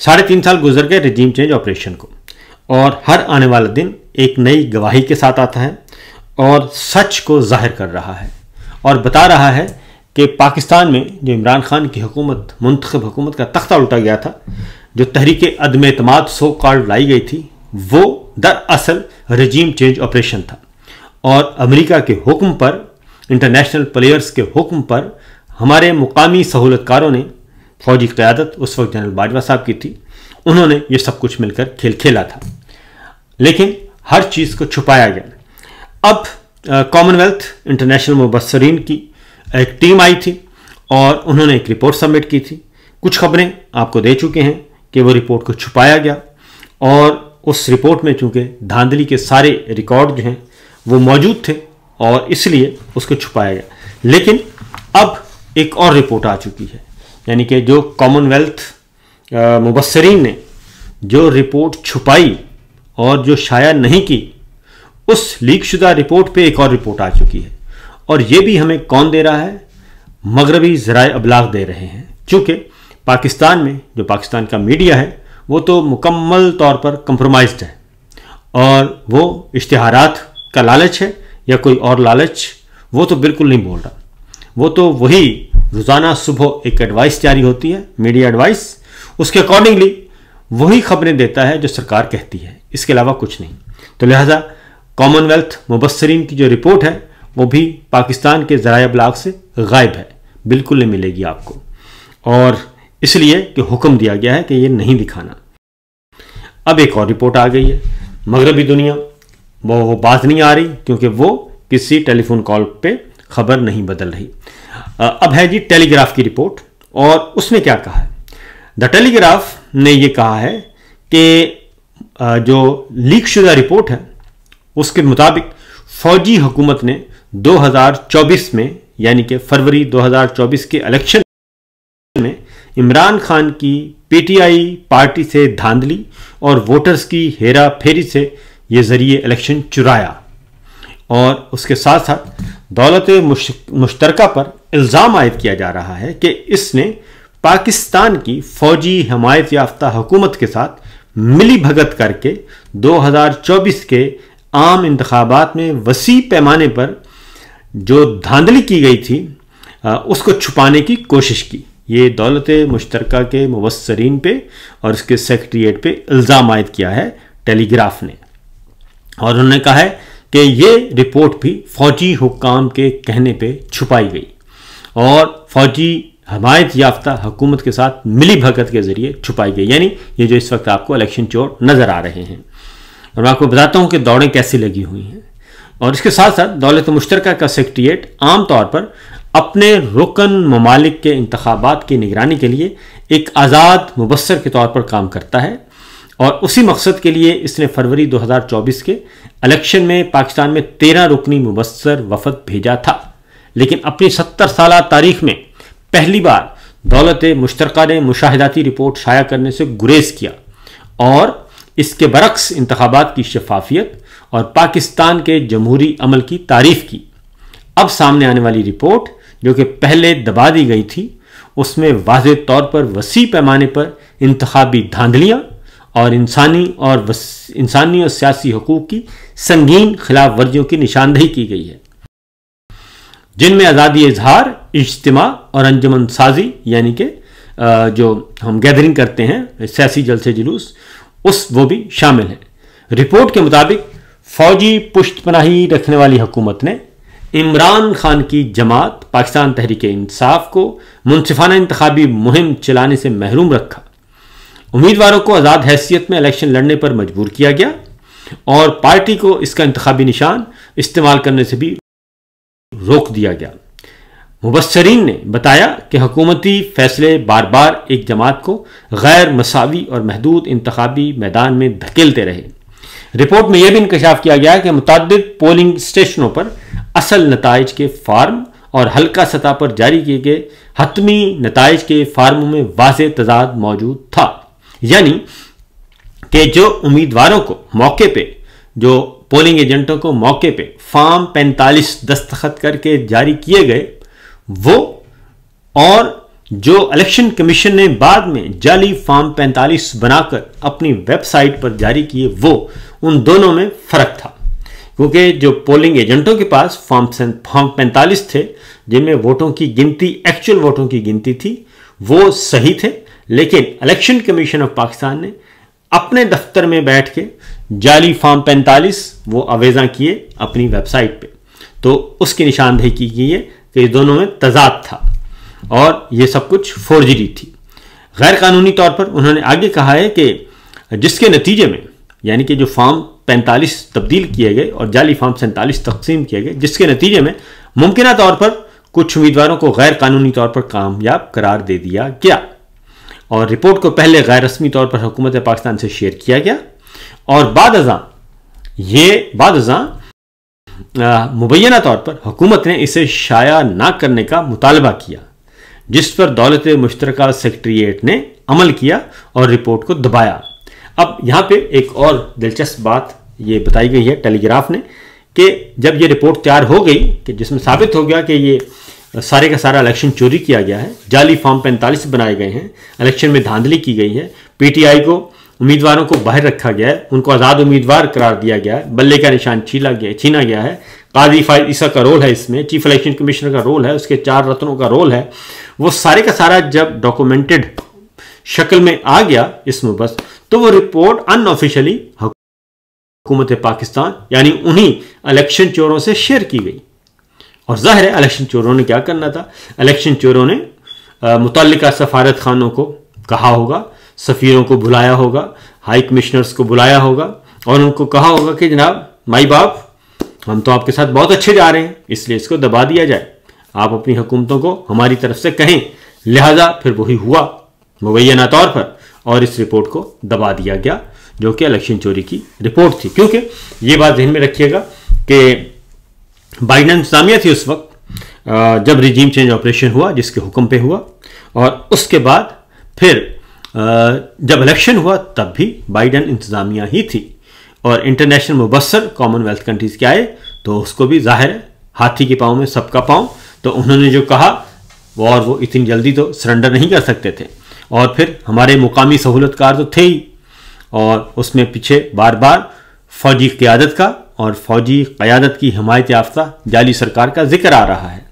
3.5 साल गुजर गए रजीम चेंज ऑपरेशन को और हर आने वाला दिन एक नई गवाही के साथ आता है और सच को जाहिर कर रहा है और बता रहा है कि पाकिस्तान में जो इमरान खान की हुकूमत, मुंतखब हुकूमत का तख्ता उल्टा गया था, जो तहरीक अदम एतमाद सो कॉल्ड लाई गई थी, वो दरअसल रजीम चेंज ऑपरेशन था और अमेरिका के हुक्म पर, इंटरनेशनल प्लेयर्स के हुक्म पर हमारे मुकामी सहूलतकारों ने, फौजी क़यादत उस वक्त जनरल बाजवा साहब की थी, उन्होंने ये सब कुछ मिलकर खेल खेला था, लेकिन हर चीज़ को छुपाया गया। अब कॉमनवेल्थ इंटरनेशनल मुबस्सरीन की एक टीम आई थी और उन्होंने एक रिपोर्ट सबमिट की थी। कुछ खबरें आपको दे चुके हैं कि वो रिपोर्ट को छुपाया गया और उस रिपोर्ट में चूँकि धांधली के सारे रिकॉर्ड जो हैं वो मौजूद थे और इसलिए उसको छुपाया गया। लेकिन अब एक और रिपोर्ट आ चुकी है, यानी कि जो कॉमनवेल्थ मुबस्सरीन ने जो रिपोर्ट छुपाई और जो शाया नहीं की, उस लीक शुदा रिपोर्ट पे एक और रिपोर्ट आ चुकी है और ये भी हमें कौन दे रहा है? मगरबी ज़राए अबलाग दे रहे हैं। चूँकि पाकिस्तान में जो पाकिस्तान का मीडिया है वो तो मुकम्मल तौर पर कंप्रोमाइज्ड है और वो इश्तिहारात का लालच है या कोई और लालच, वो तो बिल्कुल नहीं बोल रहा। वो तो वही रोज़ाना सुबह एक एडवाइस जारी होती है, मीडिया एडवाइस, उसके अकॉर्डिंगली वही खबरें देता है जो सरकार कहती है, इसके अलावा कुछ नहीं। तो लिहाजा कॉमनवेल्थ मुबस्सरीन की जो रिपोर्ट है वो भी पाकिस्तान के ज़राए अबलाग से गायब है, बिल्कुल नहीं मिलेगी आपको, और इसलिए कि हुक्म दिया गया है कि ये नहीं दिखाना। अब एक और रिपोर्ट आ गई है, मगरबी दुनिया वो बात नहीं आ रही क्योंकि वो किसी टेलीफोन कॉल पे खबर नहीं बदल रही। अब है जी टेलीग्राफ की रिपोर्ट और उसमें क्या कहा है? द टेलीग्राफ ने ये कहा है कि जो लीक शुदा रिपोर्ट है उसके मुताबिक फौजी हुकूमत ने 2024 में, यानी कि फरवरी 2024 के इलेक्शन में इमरान खान की पीटीआई पार्टी से धांधली और वोटर्स की हेरा फेरी से ये जरिए इलेक्शन चुराया और उसके साथ साथ दौलत मुश्तरका पर इल्ज़ाम आयद किया जा रहा है कि इसने पाकिस्तान की फौजी हमायत याफ्ता हुकूमत के साथ मिली भगत करके 2024 के आम इंतखाबात में वसी पैमाने पर जो धांधली की गई थी उसको छुपाने की कोशिश की। ये दौलत मुश्तरका के मुबस्सरीन पे और इसके सेक्रेटरीट पे इल्ज़ाम आयद किया है टेलीग्राफ ने और उन्होंने कहा है कि ये रिपोर्ट भी फौजी हुक्काम के कहने पे छुपाई गई और फौजी हमायत याफ्ता हुकूमत के साथ मिली भगत के जरिए छुपाई गई, यानी ये जो इस वक्त आपको इलेक्शन चोर नज़र आ रहे हैं। और मैं आपको बताता हूँ कि दौड़ें कैसी लगी हुई हैं। और इसके साथ साथ दौलत मुश्तरका का सेक्रेटरीट आम तौर पर अपने रुकन ममालिक के इंतखाबात की निगरानी के लिए एक आज़ाद मुबस्सर के तौर पर काम करता है और उसी मकसद के लिए इसने फरवरी 2024 के इलेक्शन में पाकिस्तान में 13 रुकनी मुबस्सर वफद भेजा था। लेकिन अपनी 70 साल तारीख में पहली बार दौलत मुश्तरका ने मुशाहिदाती रिपोर्ट शाया करने से गुरेज किया और इसके बरक्स इंतखाबात की शफाफियत और पाकिस्तान के जमहूरी अमल की तारीफ की। अब सामने आने वाली रिपोर्ट जो कि पहले दबा दी गई थी, उसमें वाज़ेह तौर पर वसी पैमाने पर इंतखाबी धांधलियाँ और इंसानी और सियासी हकूक़ की संगीन खिलाफ वर्जियों की निशानदेही की गई है, जिनमें आज़ादी इजहार, इज्तिमा और अंजुमन साजी, यानी कि जो हम गैदरिंग करते हैं, सियासी जलसे जुलूस, वो भी शामिल है। रिपोर्ट के मुताबिक फौजी पुश्तपनाही रखने वाली हुकूमत ने इमरान खान की जमात पाकिस्तान तहरीक इंसाफ को मुनसिफाना इंतखाबी मुहिम चलाने से महरूम रखा। उम्मीदवारों को आज़ाद हैसियत में इलेक्शन लड़ने पर मजबूर किया गया और पार्टी को इसका इंतखाबी निशान इस्तेमाल करने से भी रोक दिया गया। मुबस्सरीन ने बताया कि हुकूमती फैसले बार बार एक जमात को गैर मसावी और महदूद इंतखाबी मैदान में धकेलते रहे। रिपोर्ट में यह भी इंकशाफ किया गया कि मुतअद्दिद पोलिंग स्टेशनों पर असल नताइज के फार्म और हल्का सतह पर जारी किए गए हतमी नताइज के फार्मों में वाज़ेह तज़ाद मौजूद था, यानी कि जो उम्मीदवारों को मौके पे, जो पोलिंग एजेंटों को मौके पे फॉर्म 45 दस्तखत करके जारी किए गए वो और जो इलेक्शन कमीशन ने बाद में जाली फॉर्म 45 बनाकर अपनी वेबसाइट पर जारी किए, वो उन दोनों में फर्क था। क्योंकि जो पोलिंग एजेंटों के पास फॉर्म 45 थे, जिनमें वोटों की गिनती, एक्चुअल वोटों की गिनती थी, वो सही थे, लेकिन इलेक्शन कमीशन ऑफ पाकिस्तान ने अपने दफ्तर में बैठ के जाली फॉर्म 45 वो अवेजा किए अपनी वेबसाइट पे। तो उसकी निशानदेही की गई है कि दोनों में तजाद था और ये सब कुछ फोर्जरी थी। गैर कानूनी तौर पर उन्होंने आगे कहा है कि जिसके नतीजे में, यानी कि जो फॉर्म 45 तब्दील किए गए और जाली फॉर्म 47 तकसीम किए गए, जिसके नतीजे में मुमकिन तौर पर कुछ उम्मीदवारों को गैर कानूनी तौर पर कामयाब करार दे दिया गया और रिपोर्ट को पहले गैर रस्मी तौर पर हुकूमत पाकिस्तान से शेयर किया गया और बाद मुबैना तौर पर हुकूमत ने इसे शाया ना करने का मुतालबा किया, जिस पर दौलत मुश्तरका सेक्रेटेरिएट ने अमल किया और रिपोर्ट को दबाया। अब यहाँ पे एक और दिलचस्प बात ये बताई गई है टेलीग्राफ ने कि जब ये रिपोर्ट तैयार हो गई कि जिसमें साबित हो गया कि ये सारे का सारा इलेक्शन चोरी किया गया है, जाली फॉर्म 45 बनाए गए हैं, इलेक्शन में धांधली की गई है, पीटीआई को उम्मीदवारों को बाहर रखा गया है, उनको आज़ाद उम्मीदवार करार दिया गया है, बल्ले का निशान छीना गया है, काजी फायद ईसा का रोल है इसमें, चीफ इलेक्शन कमिश्नर का रोल है, उसके 4 रत्नों का रोल है, वो सारे का सारा जब डॉक्यूमेंटेड शक्ल में आ गया इसमें बस, तो वो रिपोर्ट अनऑफिशियली हुकूमत पाकिस्तान यानी उन्हीं इलेक्शन चोरों से शेयर की गई। और जाहिर है इलेक्शन चोरों ने क्या करना था, इलेक्शन चोरों ने मुतल्लिका सफारत खानों को कहा होगा, सफ़ीरों को बुलाया होगा, हाई कमिश्नर्स को बुलाया होगा और उनको कहा होगा कि जनाब माई बाप, हम तो आपके साथ बहुत अच्छे जा रहे हैं, इसलिए इसको दबा दिया जाए, आप अपनी हुकूमतों को हमारी तरफ से कहें। लिहाजा फिर वही हुआ मुबैना तौर पर और इस रिपोर्ट को दबा दिया गया, जो कि इलेक्शन चोरी की रिपोर्ट थी। क्योंकि ये बात ध्यान में रखिएगा कि बाइडेन इंतजामिया थी उस वक्त जब रिजीम चेंज ऑपरेशन हुआ, जिसके हुक्म पे हुआ, और उसके बाद फिर जब इलेक्शन हुआ तब भी बाइडेन इंतजामिया ही थी और इंटरनेशनल मुबस्सर कॉमनवेल्थ कंट्रीज के आए तो उसको भी जाहिर है हाथी के पाँव में सबका पाँव, तो उन्होंने जो कहा वो इतनी जल्दी तो सरेंडर नहीं कर सकते थे। और फिर हमारे मुकामी सहूलतकार तो थे ही और उसमें पीछे बार बार फौजी क़यादत का और फौजी क़यादत की हिमायत याफ्ता जाली सरकार का जिक्र आ रहा है।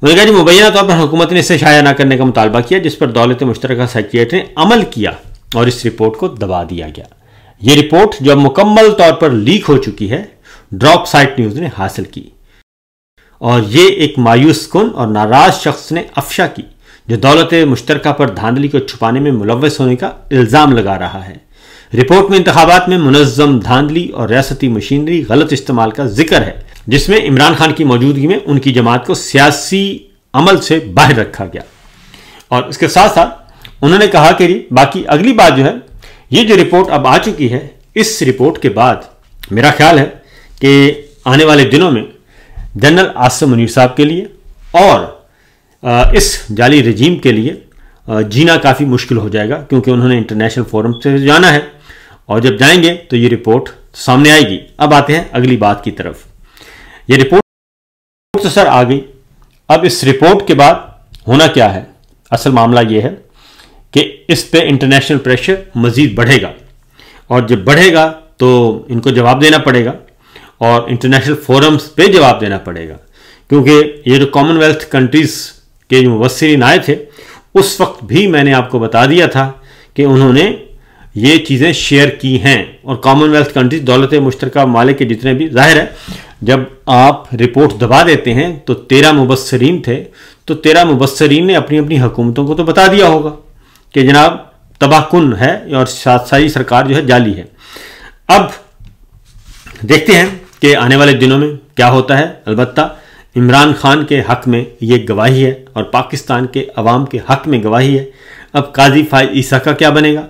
उन्होंने कहा जी मुबैना तौर पर हुकूमत ने इसे शाया न करने का मुतालबा किया, जिस पर दौलत मुश्तरका सेक्रेटेरिएट ने अमल किया और इस रिपोर्ट को दबा दिया गया। ये रिपोर्ट जो मुकम्मल तौर पर लीक हो चुकी है, ड्रॉप साइट न्यूज़ ने हासिल की और ये एक मायूस कुन और नाराज शख्स ने अफशा की जो दौलत मुश्तरका पर धांधली को छुपाने में मुलव्वस होने का इल्ज़ाम लगा रहा है। रिपोर्ट में इंतखाबात में मुनज़्ज़म धांधली और रियासती मशीनरी गलत इस्तेमाल का जिक्र है, जिसमें इमरान खान की मौजूदगी में उनकी जमात को सियासी अमल से बाहर रखा गया। और इसके साथ साथ उन्होंने कहा कि बाकी अगली बात जो है, ये जो रिपोर्ट अब आ चुकी है, इस रिपोर्ट के बाद मेरा ख्याल है कि आने वाले दिनों में जनरल आसिम मुनीर साहब के लिए और इस जाली रजीम के लिए जीना काफ़ी मुश्किल हो जाएगा, क्योंकि उन्होंने इंटरनेशनल फोरम से जाना है और जब जाएंगे तो ये रिपोर्ट सामने आएगी। अब आते हैं अगली बात की तरफ। ये रिपोर्ट तो सर आ गई, अब इस रिपोर्ट के बाद होना क्या है? असल मामला ये है कि इस पे इंटरनेशनल प्रेशर मज़ीद बढ़ेगा और जब बढ़ेगा तो इनको जवाब देना पड़ेगा और इंटरनेशनल फोरम्स पे जवाब देना पड़ेगा, क्योंकि ये जो कॉमनवेल्थ कंट्रीज़ के जो मुबस्सिरीन आए थे उस वक्त भी मैंने आपको बता दिया था कि उन्होंने ये चीज़ें शेयर की हैं और कॉमनवेल्थ कंट्रीज दौलत मुश्तरका मालिक के जितने भी, जाहिर है जब आप रिपोर्ट दबा देते हैं तो 13 मुबस्सिरीन थे, तो 13 मुबस्सिरीन ने अपनी अपनी हुकूमतों को तो बता दिया होगा कि जनाब तबाहकुन है और सारी सरकार जो है जाली है। अब देखते हैं कि आने वाले दिनों में क्या होता है। अलबत्ता इमरान खान के हक में ये गवाही है और पाकिस्तान के अवाम के हक में गवाही है। अब काजी फायद ईसा का क्या बनेगा,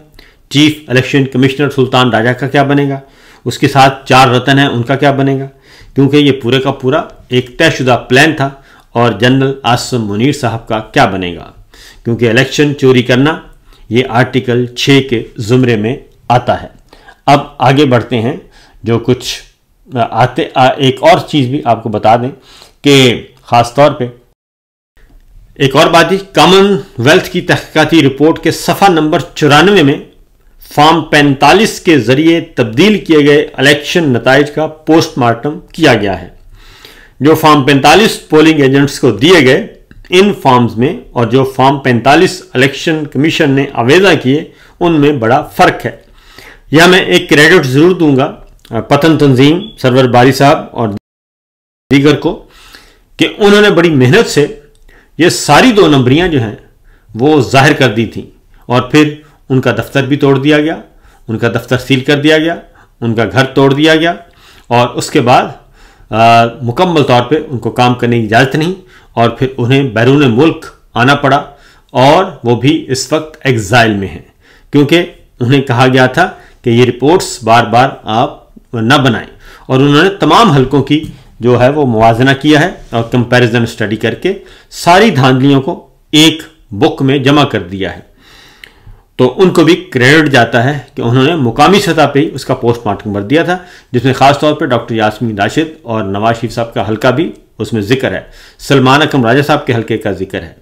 chief election commissioner Sultan Raja का क्या बनेगा, उसके साथ 4 रतन हैं उनका क्या बनेगा, क्योंकि ये पूरे का पूरा एक तयशुदा प्लान था। और जनरल आसिम मुनीर साहब का क्या बनेगा, क्योंकि इलेक्शन चोरी करना ये आर्टिकल 6 के ज़ुमरे में आता है। अब आगे बढ़ते हैं, जो कुछ एक और चीज़ भी आपको बता दें कि ख़ास तौर पे एक और बात ही, कॉमनवेल्थ की तहकीकाती रिपोर्ट के सफ़ा नंबर 94 में फॉर्म 45 के जरिए तब्दील किए गए इलेक्शन नताइज का पोस्टमार्टम किया गया है। जो फॉर्म 45 पोलिंग एजेंट्स को दिए गए इन फॉर्म्स में और जो फॉर्म 45 इलेक्शन कमीशन ने आवेदन किए उनमें बड़ा फ़र्क है। यह मैं एक क्रेडिट ज़रूर दूंगा पतन तंजीम, सरवर बारी साहब और दीगर को कि उन्होंने बड़ी मेहनत से ये सारी 2 नंबरियां जो हैं वो जाहिर कर दी थी और फिर उनका दफ्तर भी तोड़ दिया गया, उनका दफ्तर सील कर दिया गया, उनका घर तोड़ दिया गया और उसके बाद मुकम्मल तौर पे उनको काम करने की इजाज़त नहीं और फिर उन्हें बैरून मुल्क आना पड़ा और वो भी इस वक्त एग्जाइल में हैं क्योंकि उन्हें कहा गया था कि ये रिपोर्ट्स बार बार आप न बनाएं और उन्होंने तमाम हलकों की जो है वो मुवाजना किया है और कंपैरिजन स्टडी करके सारी धांधलियों को एक बुक में जमा कर दिया है। तो उनको भी क्रेडिट जाता है कि उन्होंने मुकामी सतह पे ही उसका पोस्टमार्टम कर दिया था, जिसमें खास तौर पे डॉक्टर यास्मीन राशिद और नवाज शरीफ साहब का हल्का भी उसमें जिक्र है, सलमान अकरम राजा साहब के हल्के का जिक्र है,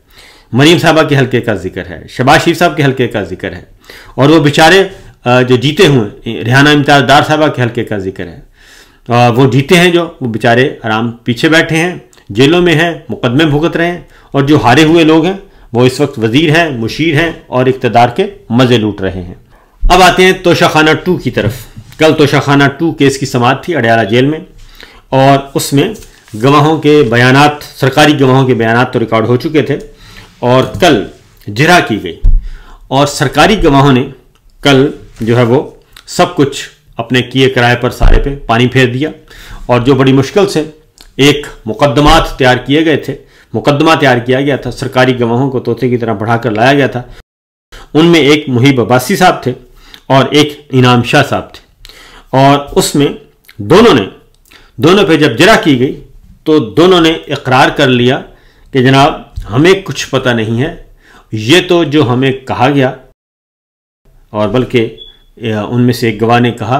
मरीम साहबा के हल्के का जिक्र है, शहबाज शरीफ साहब के हल्के का जिक्र है और वो बेचारे जो जीते हुए रेहाना इम्तियाज डार साहबा के हल्के का जिक्र है। वो जीते हैं जो वो बेचारे आराम पीछे बैठे हैं, जेलों में हैं, मुकदमे भुगत रहे हैं और जो हारे हुए लोग हैं वो इस वक्त वजीर हैं, मुशीर हैं और इक़्तिदार के मज़े लूट रहे हैं। अब आते हैं तोशाखाना 2 की तरफ। कल तोशाखाना 2 केस की समाअत थी अडयाला जेल में और उसमें गवाहों के बयानात, सरकारी गवाहों के बयानात तो रिकॉर्ड हो चुके थे और कल जिरह की गई और सरकारी गवाहों ने कल जो है वो सब कुछ अपने किए किराए पर सारे पे पानी फेर दिया और जो बड़ी मुश्किल से एक मुकदमात तैयार किए गए थे, मुकदमा तैयार किया गया था, सरकारी गवाहों को तोते की तरह बढ़ाकर लाया गया था, उनमें एक मुहिब अब्बासी साहब थे और एक इनाम शाह साहब थे और उसमें दोनों पे जब जिरह की गई तो दोनों ने इकरार कर लिया कि जनाब हमें कुछ पता नहीं है, ये तो जो हमें कहा गया, और बल्कि उनमें से एक गवाह ने कहा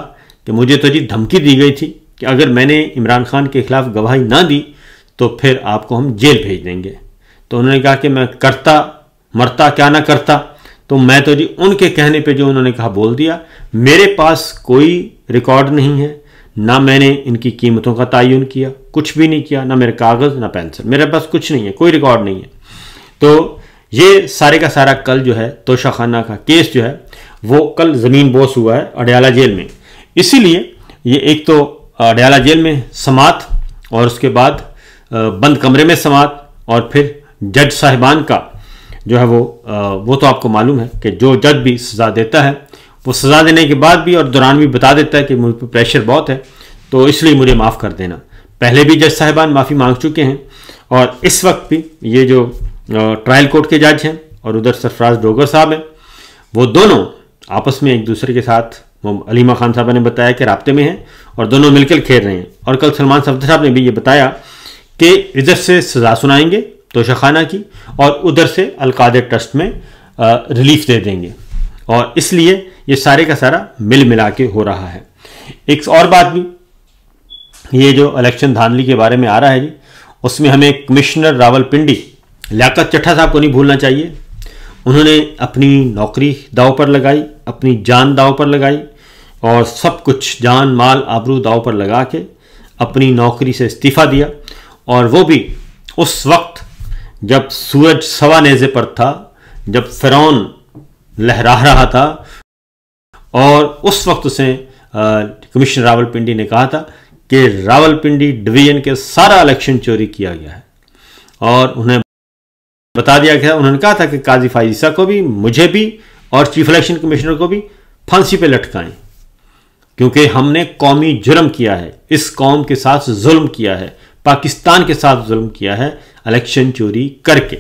कि मुझे तो जी धमकी दी गई थी कि अगर मैंने इमरान खान के खिलाफ गवाही ना दी तो फिर आपको हम जेल भेज देंगे। तो उन्होंने कहा कि मैं करता मरता क्या ना करता, तो मैं तो जी उनके कहने पे जो उन्होंने कहा बोल दिया। मेरे पास कोई रिकॉर्ड नहीं है, ना मैंने इनकी कीमतों का तयन किया, कुछ भी नहीं किया, ना मेरे कागज़ ना पेंसिल, मेरे पास कुछ नहीं है, कोई रिकॉर्ड नहीं है। तो ये सारे का सारा कल जो है तोशाखाना का केस जो है वो कल ज़मीन बोस हुआ है अडयाला जेल में। इसीलिए ये एक तो अडयाला जेल में समाअत और उसके बाद बंद कमरे में समाअत और फिर जज साहिबान का जो है वो तो आपको मालूम है कि जो जज भी सज़ा देता है वो सज़ा देने के बाद भी और दौरान भी बता देता है कि मुझ पर प्रेशर बहुत है तो इसलिए मुझे माफ़ कर देना। पहले भी जज साहिबान माफ़ी मांग चुके हैं और इस वक्त भी ये जो ट्रायल कोर्ट के जज हैं और उधर सरफराज डोगर साहब हैं, वो दोनों आपस में एक दूसरे के साथ, वो अलीमा खान साहब ने बताया कि राब्ते में हैं और दोनों मिलकर खेल रहे हैं। और कल सलमान सफदर साहब ने भी ये बताया कि इधर से सज़ा सुनाएंगे तोशाखाना की और उधर से अलकादर ट्रस्ट में रिलीफ दे देंगे और इसलिए ये सारे का सारा मिल मिला के हो रहा है। एक और बात भी, ये जो इलेक्शन धांधली के बारे में आ रहा है जी, उसमें हमें कमिश्नर रावलपिंडी लियाकत चट्टा साहब को नहीं भूलना चाहिए। उन्होंने अपनी नौकरी दाव पर लगाई, अपनी जान दाव पर लगाई और सब कुछ जान माल आबरू दाव पर लगा के अपनी नौकरी से इस्तीफ़ा दिया और वो भी उस वक्त जब सूरज सवा नेज़े पर था, जब फ़िरौन लहरा रहा था और उस वक्त उसे कमिश्नर रावलपिंडी ने कहा था कि रावलपिंडी डिवीज़न के सारा इलेक्शन चोरी किया गया है और उन्हें बता दिया गया, उन्होंने कहा था कि काजी फाइज़ा को भी, मुझे भी और चीफ इलेक्शन कमिश्नर को भी फांसी पे लटकाएं क्योंकि हमने कौमी जुर्म किया है, इस कौम के साथ जुल्म किया है, पाकिस्तान के साथ जुल्म किया है इलेक्शन चोरी करके।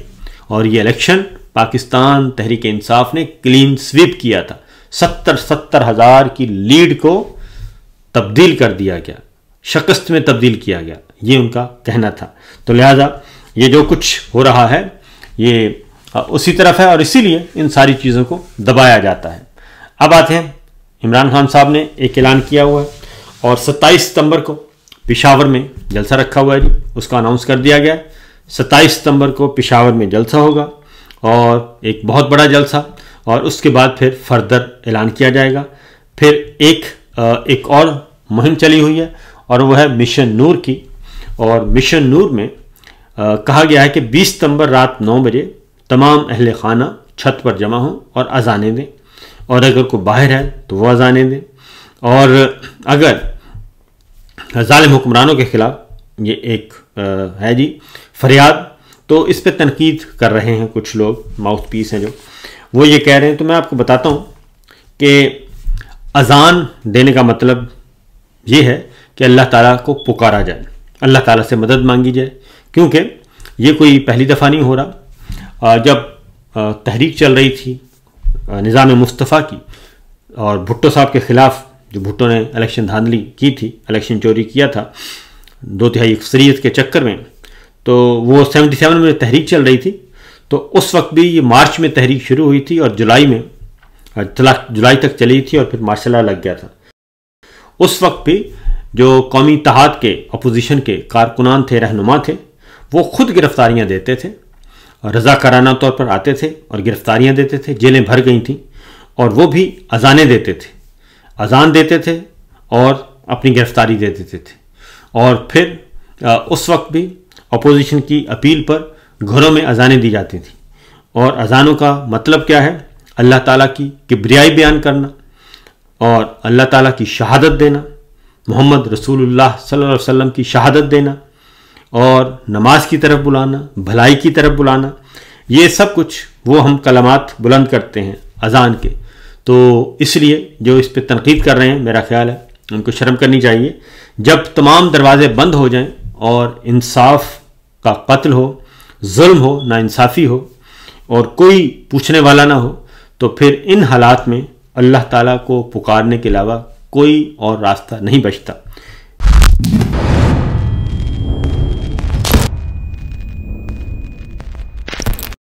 और ये इलेक्शन पाकिस्तान तहरीक इंसाफ ने क्लीन स्वीप किया था, 70,000 की लीड को तब्दील कर दिया गया, शिकस्त में तब्दील किया गया, ये उनका कहना था। तो लिहाजा ये जो कुछ हो रहा है ये उसी तरफ है और इसीलिए इन सारी चीज़ों को दबाया जाता है। अब आते हैं, इमरान खान साहब ने एक ऐलान किया हुआ है और 27 सितंबर को पेशावर में जलसा रखा हुआ है जी, उसका अनाउंस कर दिया गया। 27 सितंबर को पेशावर में जलसा होगा और एक बहुत बड़ा जलसा, और उसके बाद फिर फर्दर ऐलान किया जाएगा। फिर एक और मुहिम चली हुई है और वह है मिशन नूर की। और मिशन नूर में कहा गया है कि 20 सितंबर रात 9 बजे तमाम अहले खाना छत पर जमा हों और अजानें दें, और अगर कोई बाहर है तो वह अजानें दें। और अगर जालिम हुक्मरानों के खिलाफ ये एक है जी फरियाद, तो इस पर तनकीद कर रहे हैं कुछ लोग, माउथ पीस हैं जो, वो ये कह रहे हैं। तो मैं आपको बताता हूँ कि अजान देने का मतलब ये है कि अल्लाह ताला को पुकारा जाए, अल्लाह ताला से मदद मांगी जाए, क्योंकि ये कोई पहली दफ़ा नहीं हो रहा। जब तहरीक चल रही थी निज़ाम मुस्तफ़ा की और भुट्टो साहब के ख़िलाफ़, जो भुट्टो ने इलेक्शन धांधली की थी, इलेक्शन चोरी किया था 2/3 अक्सरियत के चक्कर में, तो वो 77 में तहरीक चल रही थी। तो उस वक्त भी ये मार्च में तहरीक शुरू हुई थी और जुलाई तक चली थी और फिर मार्शल लॉ लग गया था। उस वक्त भी जो कौमी इत्तेहाद के अपोजिशन के कारकुनान थे, रहनुमा थे, वो खुद गिरफ्तारियां देते थे और रज़ाकाराना तौर पर आते थे और गिरफ्तारियां देते थे, जेलें भर गई थीं, और वो भी अजानें देते थे, अजान देते थे और अपनी गिरफ्तारी दे देते थे। और फिर उस वक्त भी अपोजिशन की अपील पर घरों में अजानें दी जाती थी। और अजानों का मतलब क्या है? अल्लाह ताला की किब्रियाई बयान करना और अल्लाह ताला की शहादत देना, मोहम्मद रसूलुल्लाह सल्लल्लाहु अलैहि वसल्लम की शहादत देना और नमाज की तरफ बुलाना, भलाई की तरफ बुलाना, ये सब कुछ वो हम कलमात बुलंद करते हैं अजान के। तो इसलिए जो इस पर तनकीद कर रहे हैं, मेरा ख्याल है उनको शर्म करनी चाहिए। जब तमाम दरवाजे बंद हो जाएं और इंसाफ का कत्ल हो, जुल्म हो, नाइंसाफ़ी हो और कोई पूछने वाला ना हो, तो फिर इन हालात में अल्लाह ताला को पुकारने के अलावा कोई और रास्ता नहीं बचता।